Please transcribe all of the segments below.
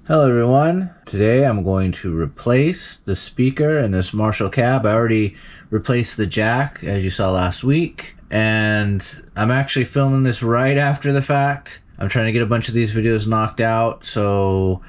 Hello everyone. Today I'm going to replace the speaker in this Marshall cab. I already replaced the jack as you saw last week, and I'm actually filming this right after the fact. I'm trying to get a bunch of these videos knocked out so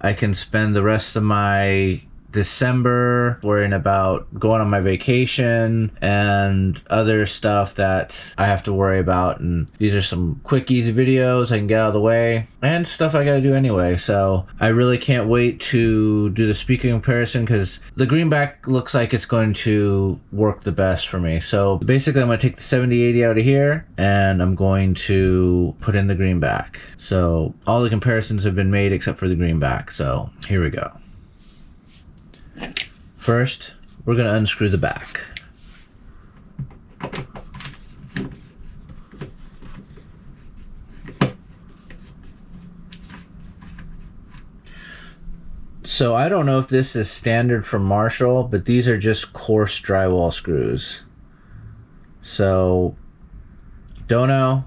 I can spend the rest of my December worrying about going on my vacation and other stuff that I have to worry about. And these are some quick, easy videos I can get out of the way and stuff I gotta do anyway. So I really can't wait to do the speaker comparison because the Greenback looks like it's going to work the best for me. So basically I'm gonna take the 7080 out of here and I'm going to put in the Greenback. So all the comparisons have been made except for the Greenback. So here we go. First, we're going to unscrew the back. So I don't know if this is standard for Marshall, but these are just coarse drywall screws. So don't know,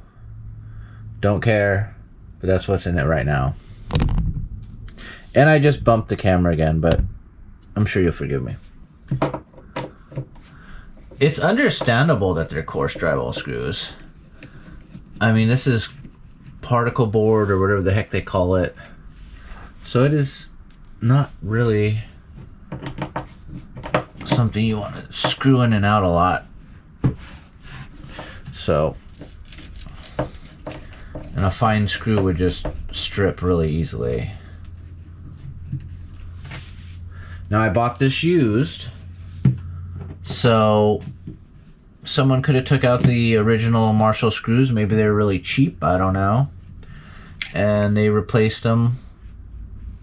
don't care, but that's what's in it right now. And I just bumped the camera again, but I'm sure you'll forgive me. It's understandable that they're coarse drywall screws. I mean, this is particle board or whatever the heck they call it. So it is not really something you want to screw in and out a lot. So, and a fine screw would just strip really easily. Now I bought this used, so someone could have took out the original Marshall screws. Maybe they were really cheap, I don't know. And they replaced them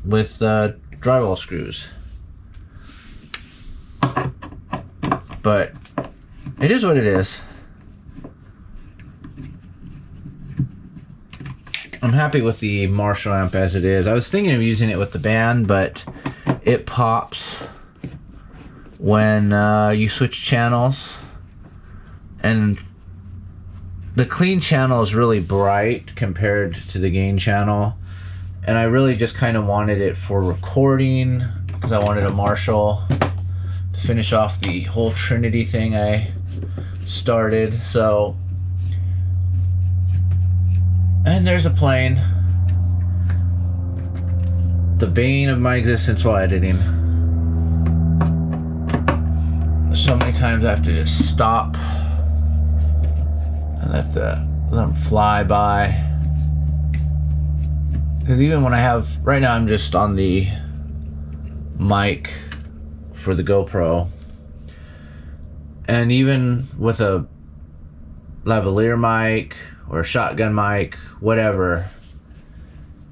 with drywall screws. But it is what it is. I'm happy with the Marshall amp as it is. I was thinking of using it with the band, but it pops when you switch channels, and the clean channel is really bright compared to the gain channel, and I really just kind of wanted it for recording because I wanted a Marshall to finish off the whole Trinity thing I started. So, and there's a plane. The bane of my existence while editing. So many times I have to just stop and let them fly by. Because even when I have, right now I'm just on the mic for the GoPro, and even with a lavalier mic or a shotgun mic, whatever,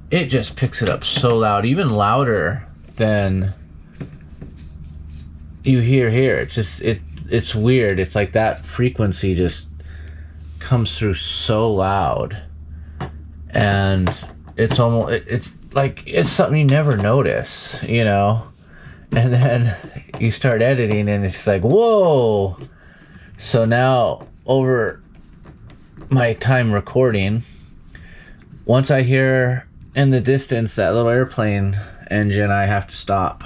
it just picks it up so loud, even louder than you hear here. It's just, it's weird. It's like that frequency just comes through so loud, and it's almost, it's like, it's something you never notice, you know? And then you start editing and it's just like, whoa. So now over my time recording, once I hear in the distance that little airplane engine, I have to stop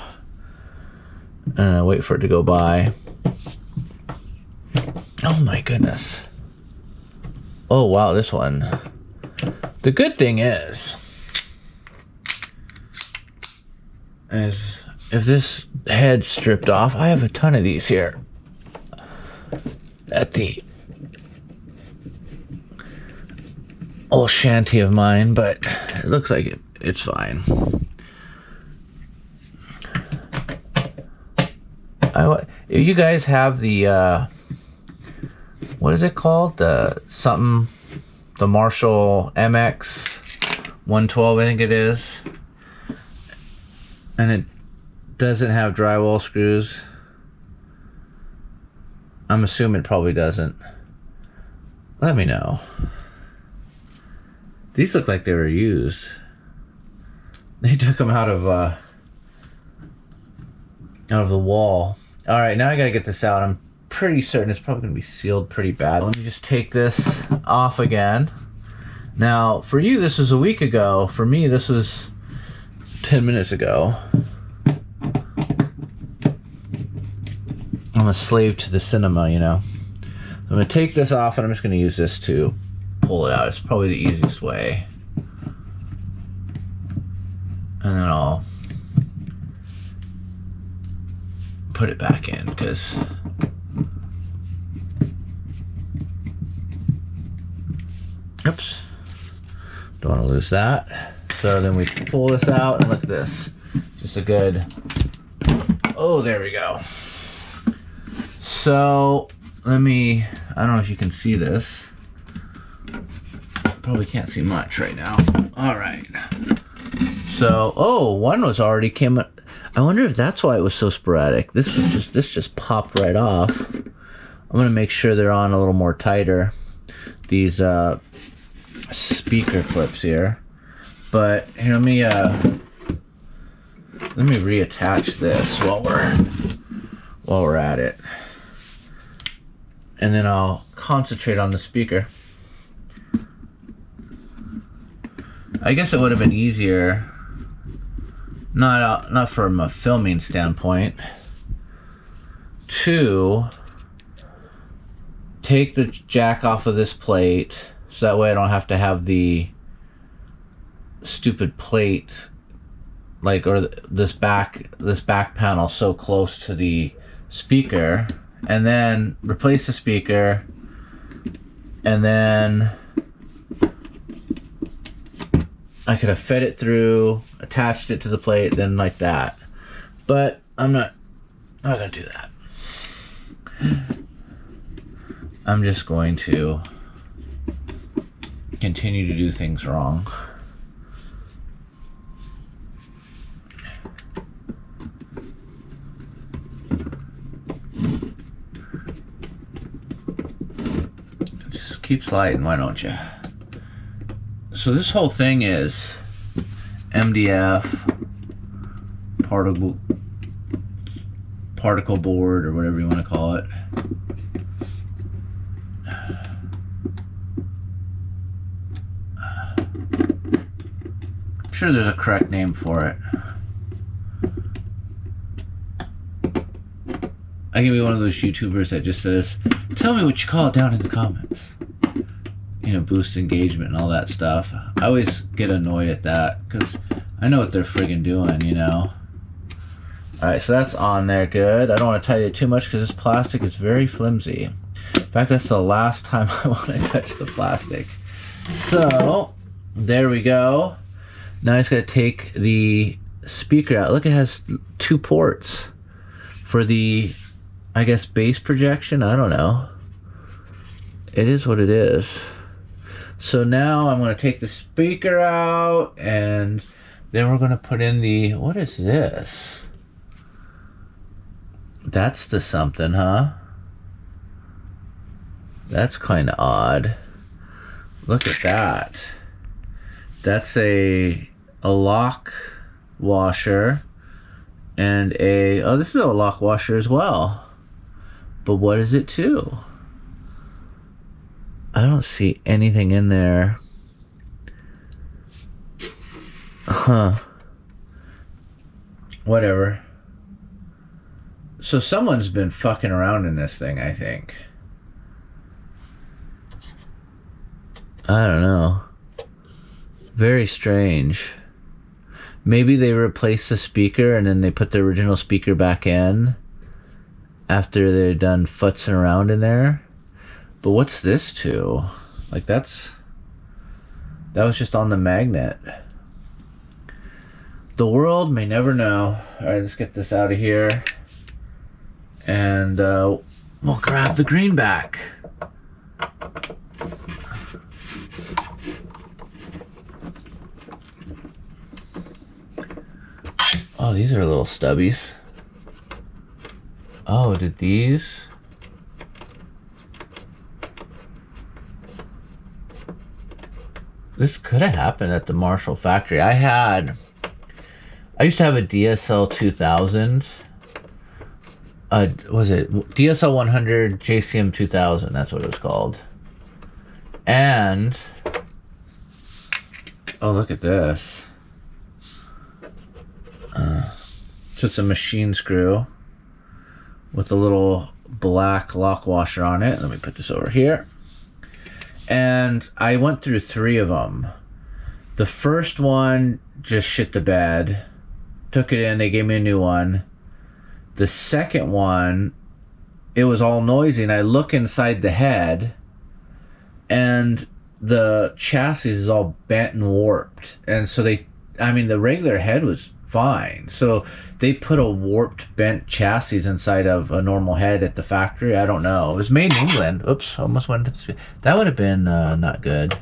and wait for it to go by. Oh my goodness. Oh wow, this one. The good thing is if this head's stripped off, I have a ton of these here at the old shanty of mine, but it looks like it's fine. You guys have the what is it called? The Marshall MX112, I think it is, and it doesn't have drywall screws. I'm assuming it probably doesn't. Let me know. These look like they were used. They took them out of the wall. All right, now I gotta get this out. I'm pretty certain it's probably gonna be sealed pretty bad. Let me just take this off again. Now, for you, this was a week ago. For me, this was 10 minutes ago. I'm a slave to the cinema, you know. I'm going to take this off and I'm just going to use this to pull it out. It's probably the easiest way. And then I'll put it back in because oops, don't want to lose that. So then we pull this out and look at this. Just a good, oh, there we go. So let me, I don't know if you can see this. Probably can't see much right now. All right. So, oh, one was already came. I wonder if that's why it was so sporadic. This just popped right off. I'm gonna make sure they're on a little more tighter. These speaker clips here. But here, let me reattach this while we're at it, and then I'll concentrate on the speaker. I guess it would have been easier, not from a filming standpoint, to take the jack off of this plate, so that way I don't have to have the stupid plate, like, or this back panel so close to the speaker, and then replace the speaker, and then I could have fed it through, attached it to the plate, then like that. But I'm not gonna do that. I'm just going to continue to do things wrong. Just keep sliding, why don't you? So this whole thing is MDF, particle board, or whatever you want to call it. I'm sure there's a correct name for it. I can be one of those YouTubers that just says, tell me what you call it down in the comments. You know, boost engagement and all that stuff. I always get annoyed at that because I know what they're friggin' doing, you know. Alright, so that's on there, good. I don't want to tighten it too much because this plastic is very flimsy. In fact, that's the last time I want to touch the plastic. So, there we go. Now I just gotta take the speaker out. Look, it has 2 ports for the, I guess, bass projection. I don't know. It is what it is. So now I'm going to take the speaker out, and then we're going to put in the, what is this? That's the something, huh? That's kind of odd. Look at that. That's a lock washer and a, oh, this is a lock washer as well. But what is it to? I don't see anything in there. Huh. Whatever. So someone's been fucking around in this thing, I think. I don't know. Very strange. Maybe they replaced the speaker and then they put the original speaker back in after they're done futzing around in there. But what's this to? Like, that was just on the magnet. The world may never know. Alright, let's get this out of here. And we'll grab the Greenback. Oh, these are little stubbies. Oh, did these? This could have happened at the Marshall factory. I used to have a DSL 2000. Was it DSL 100 JCM 2000? That's what it was called. And oh, look at this. So it's a machine screw with a little black lock washer on it. Let me put this over here. And I went through 3 of them. The first one just shit the bed. Took it in, they gave me a new one. The second one, it was all noisy, and I look inside the head, and the chassis is all bent and warped. And so the regular head was fine. So they put a warped, bent chassis inside of a normal head at the factory. I don't know. It was made in England. Oops, almost went into the... That would have been not good.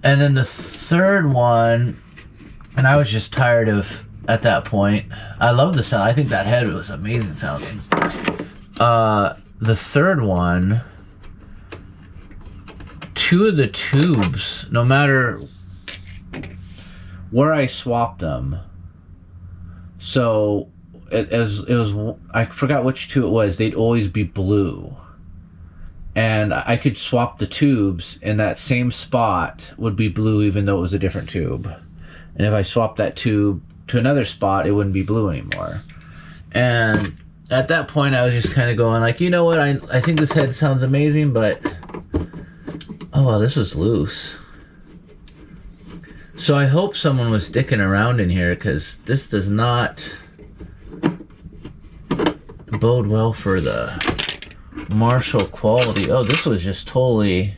And then the third one, and I was just tired of, at that point, I love the sound. I think that head was amazing sounding. The third one, 2 of the tubes, no matter where I swapped them, so it was I forgot which 2 it was, they'd always be blue. And I could swap the tubes, and that same spot would be blue even though it was a different tube. And if I swapped that tube to another spot, it wouldn't be blue anymore. And at that point, I was just kind of going like, you know what, I think this head sounds amazing, but... Oh, wow, this was loose. So I hope someone was dicking around in here, because this does not bode well for the Marshall quality. Oh, this was just totally...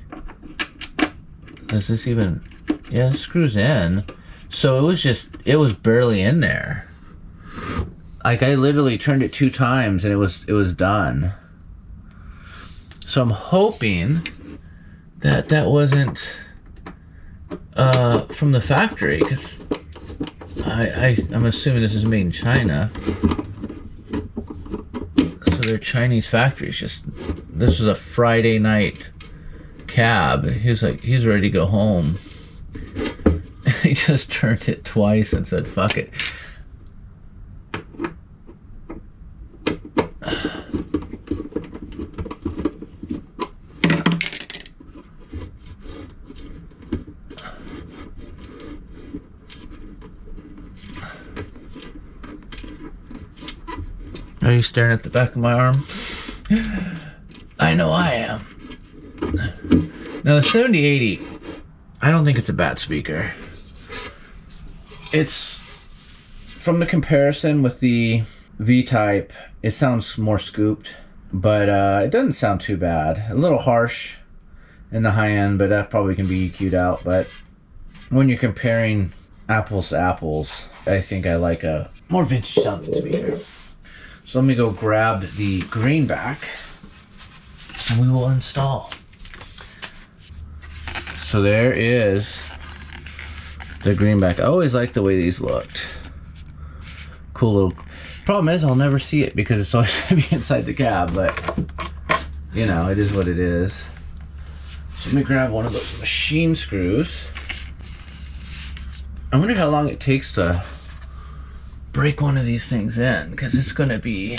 Does this even... Yeah, it screws in. So it was barely in there. Like, I literally turned it 2 times and it was done. So I'm hoping that wasn't from the factory, because I'm assuming this is made in China. So they're Chinese factories. This was a Friday night cab. He's ready to go home. He just turned it twice and said, fuck it. Are you staring at the back of my arm? I know I am. Now the 7080, I don't think it's a bad speaker. It's, from the comparison with the V-Type, it sounds more scooped, but it doesn't sound too bad. A little harsh in the high end, but that probably can be EQ'd out. But when you're comparing apples to apples, I think I like a more vintage sounding speaker. So let me go grab the Greenback and we will install. So there is the Greenback. I always liked the way these looked. Cool little... Problem is I'll never see it because it's always going to be inside the cab, but you know, it is what it is. So let me grab one of those machine screws. I wonder how long it takes to break one of these things in, because it's going to be...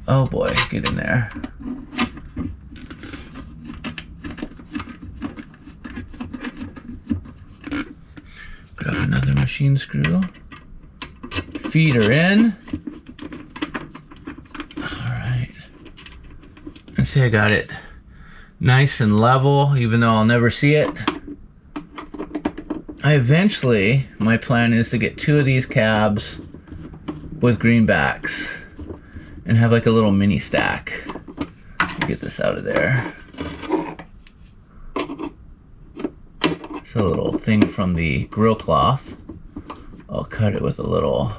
Oh boy, get in there. Grab another machine screw. Feed her in. Alright. And see, I got it nice and level, even though I'll never see it. My plan is to get 2 of these cabs with Greenbacks and have like a little mini stack. Get this out of there. It's a little thing from the grill cloth. I'll cut it with a little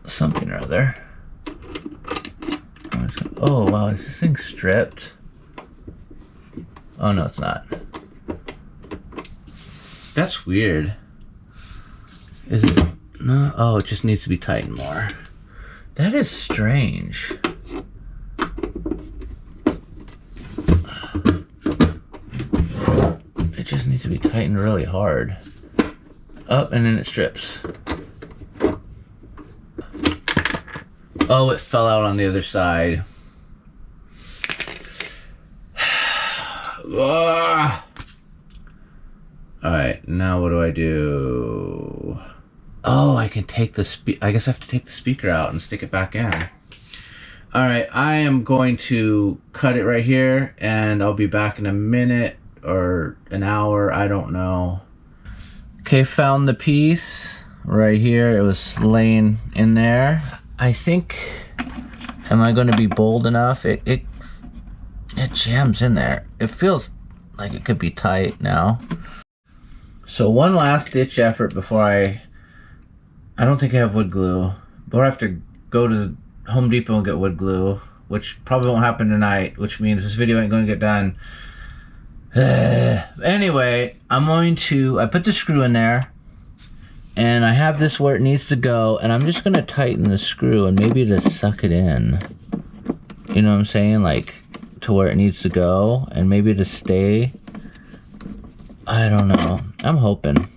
something or other. Oh wow, is this thing stripped? Oh no, it's not. That's weird. Is it? No. Oh, it just needs to be tightened more. That is strange. It just needs to be tightened really hard. Up, and then it strips. Oh, it fell out on the other side. Alright, now what do I do? Oh, I can take the I guess I have to take the speaker out and stick it back in. Alright, I am going to cut it right here, and I'll be back in a minute or an hour, I don't know. Okay, found the piece right here. It was laying in there. I think, am I going to be bold enough? It jams in there. It feels like it could be tight now. So one last ditch effort before I don't think I have wood glue, but I have to go to Home Depot and get wood glue, which probably won't happen tonight, which means this video ain't going to get done. Anyway, I put the screw in there, and I have this where it needs to go, and I'm just going to tighten the screw and maybe to suck it in. You know what I'm saying? Like, to where it needs to go, and maybe to stay. I don't know. I'm hoping.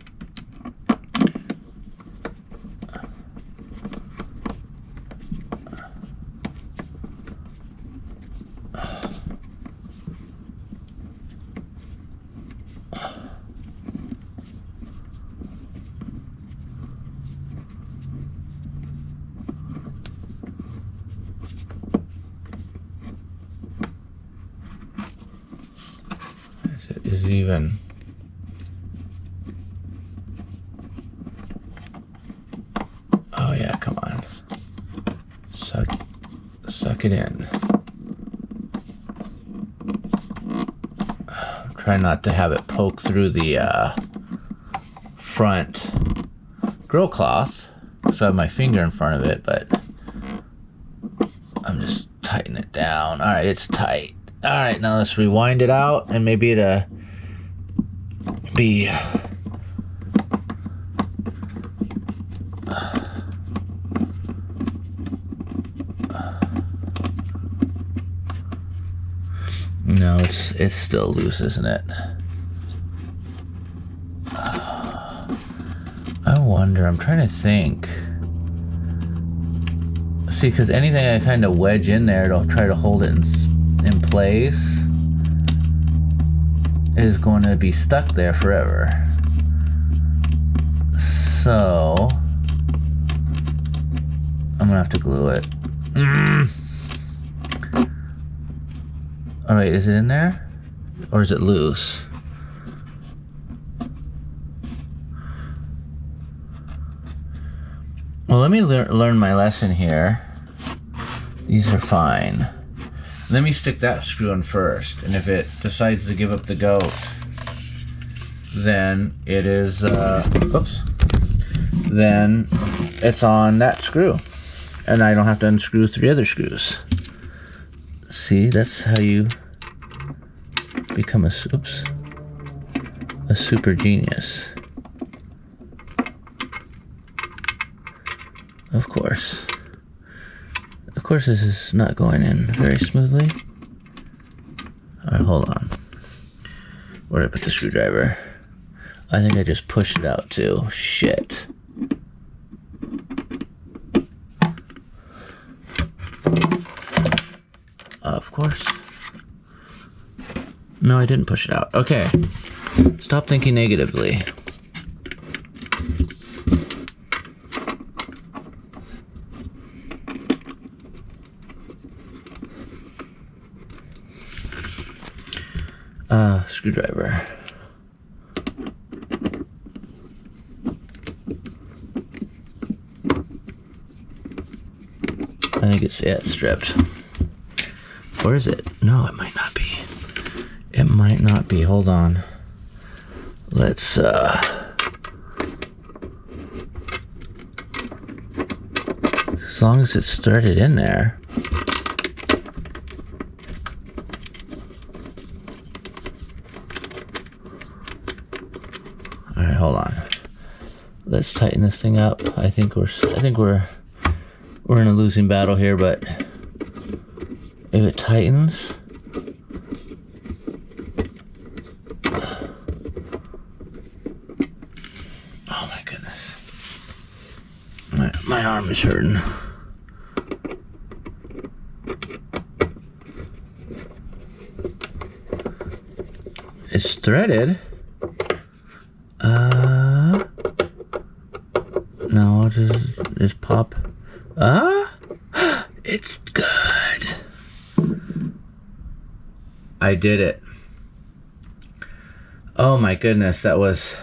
Is it even? Oh yeah, come on. Suck it in. Try not to have it poke through the front grill cloth, so I have my finger in front of it, but I'm just tightening it down. Alright, it's tight. Alright, now let's rewind it out, and maybe to be no, it's still loose, isn't it? I wonder, I'm trying to think. See, because anything I kind of wedge in there to try to hold it in place is going to be stuck there forever. So I'm gonna have to glue it. Alright, is it in there? Or is it loose? Well, let me learn my lesson here. These are fine. Let me stick that screw in first, and if it decides to give up the goat, then it is, then it's on that screw, and I don't have to unscrew 3 other screws. See, that's how you become a super genius. Of course. Of course this is not going in very smoothly. Alright, hold on. Where did I put the screwdriver? I think I just pushed it out too. Shit. Of course. No, I didn't push it out. Okay. Stop thinking negatively. Screwdriver. I think it's stripped. Or is it? No, it might not be. It might not be. Hold on. Let's as long as it's threaded in there. Alright, hold on. Let's tighten this thing up. I think we're in a losing battle here, but if it tightens, oh my goodness, my arm is hurting. It's threaded. No, just pop. It's good. I did it. Oh my goodness, that was...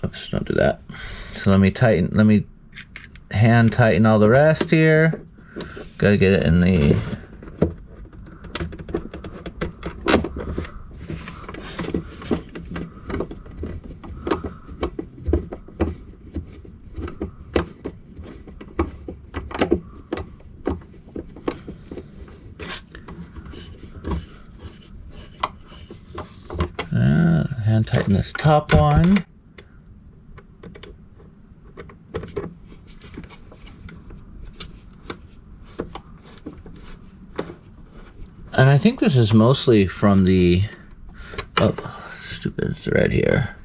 Oops, don't do that. So let me hand tighten all the rest here. Gotta get it in the... hand tighten this top one. And I think this is mostly from the... Oh, stupid thread here.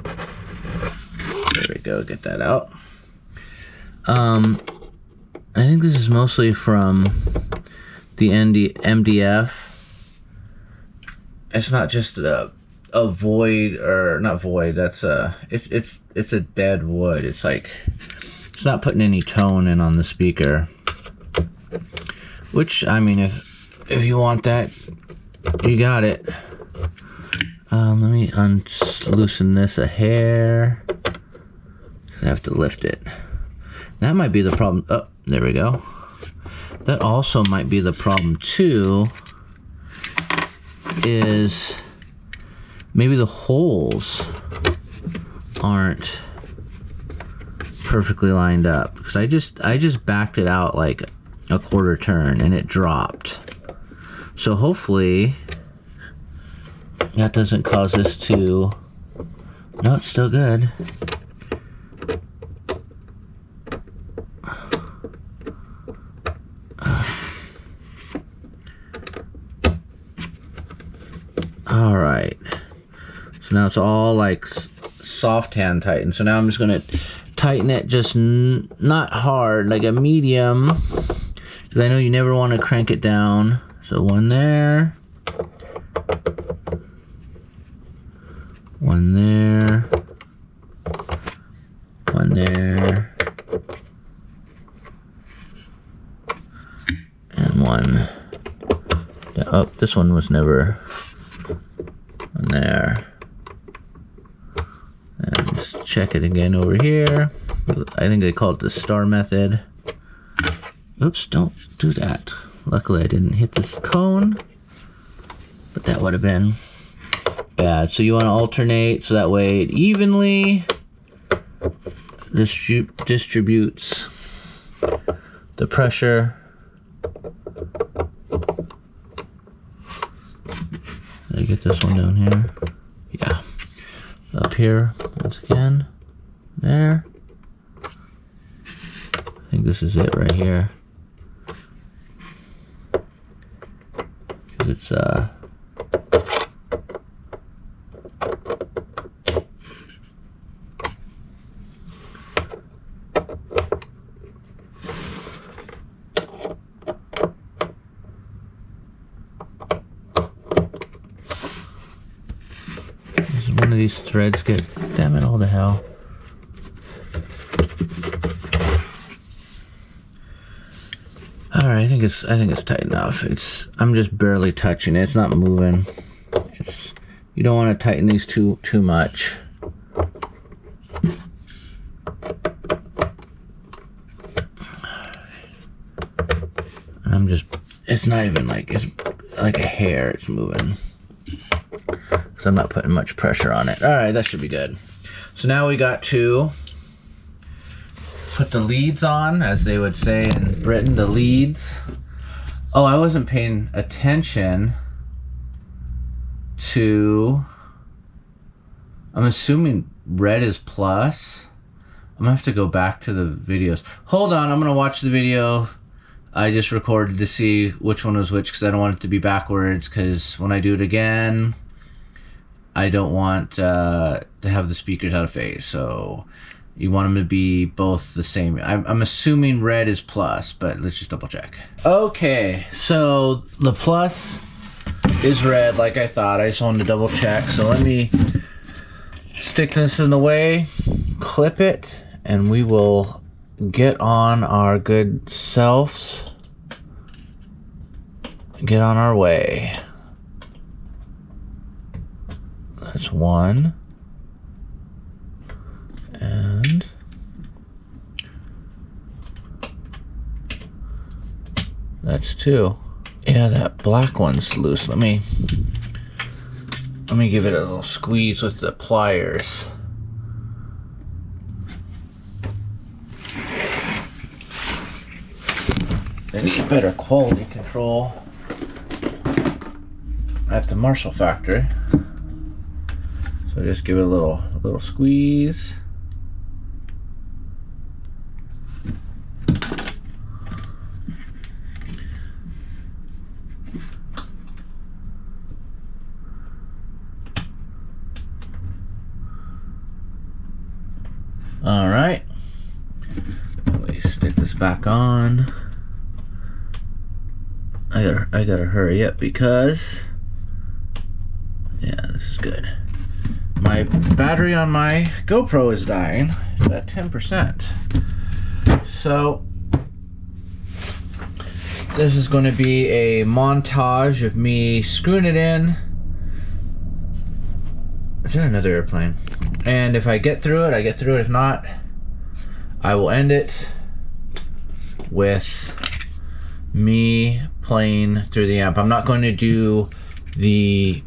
There we go, get that out. I think this is mostly from the MDF. It's not just a void, or not void, that's it's a dead wood. It's like, it's not putting any tone in on the speaker. Which, I mean, if you want that, you got it. Let me loosen this a hair. I have to lift it. That might be the problem. Oh, there we go. That also might be the problem too, is maybe the holes aren't perfectly lined up, because I just backed it out like a quarter turn and it dropped. So hopefully that doesn't cause this to... No, it's still good. All right, so now it's all like soft hand tighten. So now I'm just gonna tighten it, just not hard, like a medium, because I know you never want to crank it down. So one there, one there, one there, and one. Oh, this one was never. On there. And just check it again over here. I think they call it the star method. Oops, don't do that. Luckily I didn't hit this cone, but that would have been bad. So you want to alternate so that way it evenly distributes the pressure. Did I get this one down here? Yeah. Up here, once again. There. I think this is it right here. Because it's, one of these threads get, damn it all to hell. All right, I think it's tight enough. I'm just barely touching it. It's not moving. You don't want to tighten these too much. It's not even like, it's like a hair it's moving. So I'm not putting much pressure on it. All right, that should be good. So now we got to put the leads on, as they would say in Britain, the leads. Oh, I wasn't paying attention to, I'm assuming red is plus. I'm gonna have to go back to the videos. Hold on, I'm gonna watch the video I just recorded to see which one was which, because I don't want it to be backwards, because when I do it again, I don't want to have the speakers out of phase. So You want them to be both the same. I'm assuming red is plus, but let's just double check. Okay, so the plus is red like I thought. I just wanted to double check. So let me stick this in the way, clip it, and we will get on our good selves. Get on our way. That's one. And that's two. Yeah, that black one's loose. Let me give it a little squeeze with the pliers. They need better quality control at the Marshall factory. So just give it a little squeeze. All right, let me stick this back on. I gotta hurry up because, yeah, this is good. My battery on my GoPro is dying. It's at 10%. So this is going to be a montage of me screwing it in. It's in another airplane. And if I get through it, I get through it. If not, I will end it with me playing through the amp. I'm not going to do the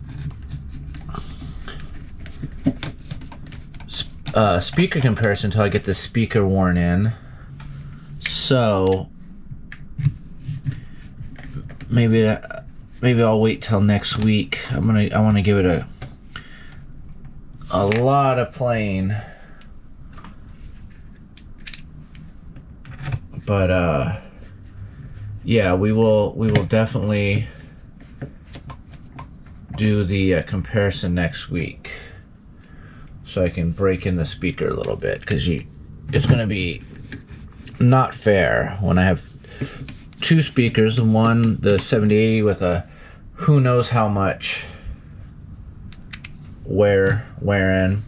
speaker comparison until I get the speaker worn in. So maybe I'll wait till next week. I want to give it a lot of playing, but yeah, we will definitely do the comparison next week, so I can break in the speaker a little bit, because it's going to be not fair when I have two speakers, one the 7080 with a who knows how much wear in.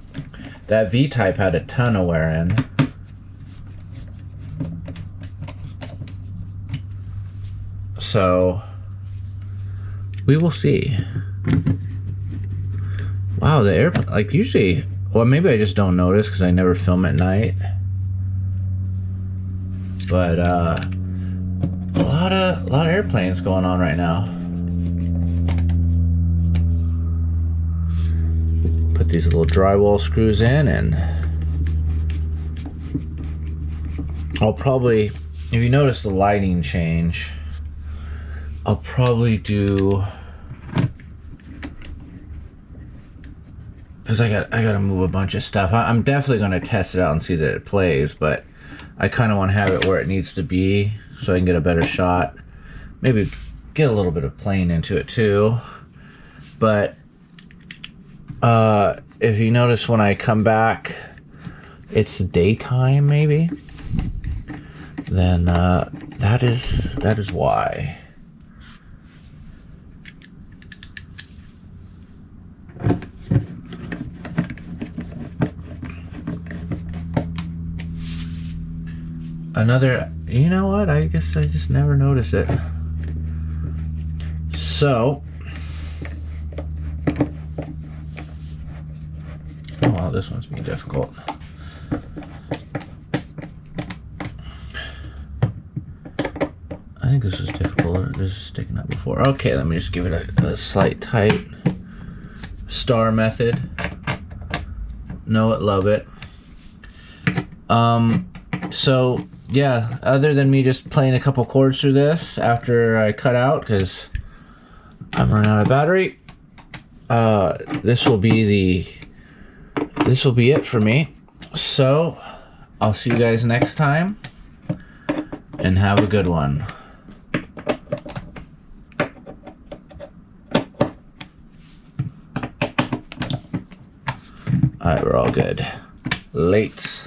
That V-type had a ton of wear in. So we will see. Wow, the airplane, like usually, well, maybe I just don't notice because I never film at night. But a lot of airplanes going on right now. Put these little drywall screws in, and I'll probably, if you notice the lighting change, I'll probably do, because I gotta move a bunch of stuff. I'm definitely gonna test it out and see that it plays, but I kind of want to have it where it needs to be so I can get a better shot. Maybe get a little bit of playing into it too. But if you notice when I come back, it's daytime maybe, then that is why. Another, you know what? I guess I just never noticed it. So, oh wow, this one's being difficult. I think this is difficult. This is sticking up before. Okay, let me just give it a slight tight. Star method. Know it, love it. So yeah, other than me just playing a couple chords through this after I cut out because I'm running out of battery, this will be it for me. So I'll see you guys next time, and have a good one. All right, we're all good. Late.